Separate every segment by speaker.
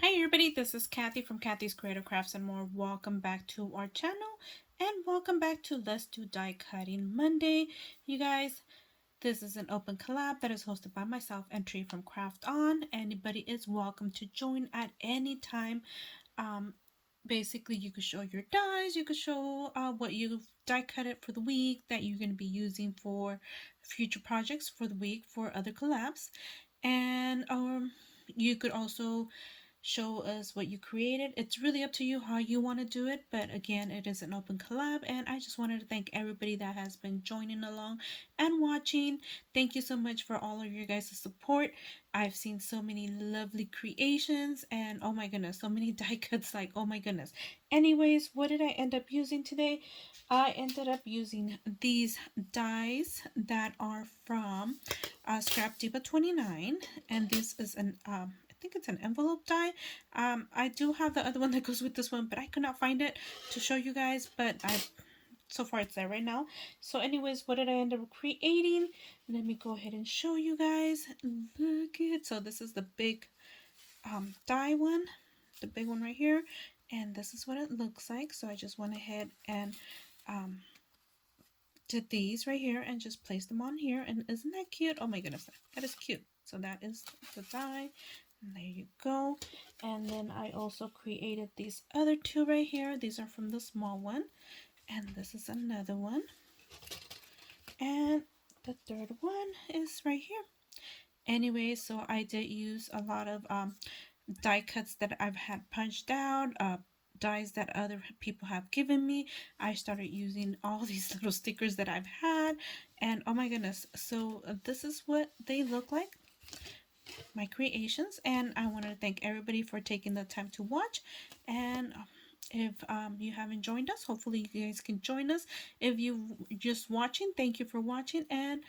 Speaker 1: Hi everybody, this is Kathy from Kathy's Creative Crafts and more. Welcome back to our channel and welcome back to Let's Do Die Cutting Monday. You guys, this is an open collab that is hosted by myself and Tree from Craft On. Anybody is welcome to join at any time. Basically, you could show your dies, you could show what you've die cut it for the week that you're going to be using for future projects for the week for other collabs. And you could also show us what you created. It's really up to you how you want to do it, but again, it is an open collab, and I just wanted to thank everybody that has been joining along and watching. Thank you so much for all of your guys' support. I've seen so many lovely creations, and oh my goodness, so many die cuts, like oh my goodness. Anyways, what did I end up using today? I ended up using these dies that are from Scrap Diva 29, and this is an I think it's an envelope die. I do have the other one that goes with this one, but I could not find it to show you guys. But so far it's there right now. So anyways, what did I end up creating? Let me go ahead and show you guys. Look it. So this is the big die one, the big one right here, and this is what it looks like. So I just went ahead and did these right here and just placed them on here. And isn't that cute? Oh my goodness, that is cute. So that is the die. And there you go. And then I also created these other two right here. These are from the small one. And this is another one. And the third one is right here. Anyway, so I did use a lot of die cuts that I've had punched out, dies that other people have given me. I started using all these little stickers that I've had. And oh my goodness. So this is what they look like, my creations, and I want to thank everybody for taking the time to watch. And if you haven't joined us, hopefully you guys can join us. If you just watching, thank you for watching. And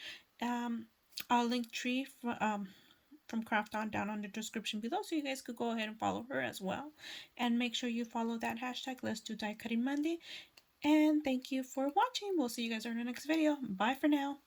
Speaker 1: I'll link Tree from Craft On down on the description below, so you guys could go ahead and follow her as well. And make sure you follow that hashtag Let's Do Die Cutting Monday. And thank you for watching. We'll see you guys in the next video. Bye for now.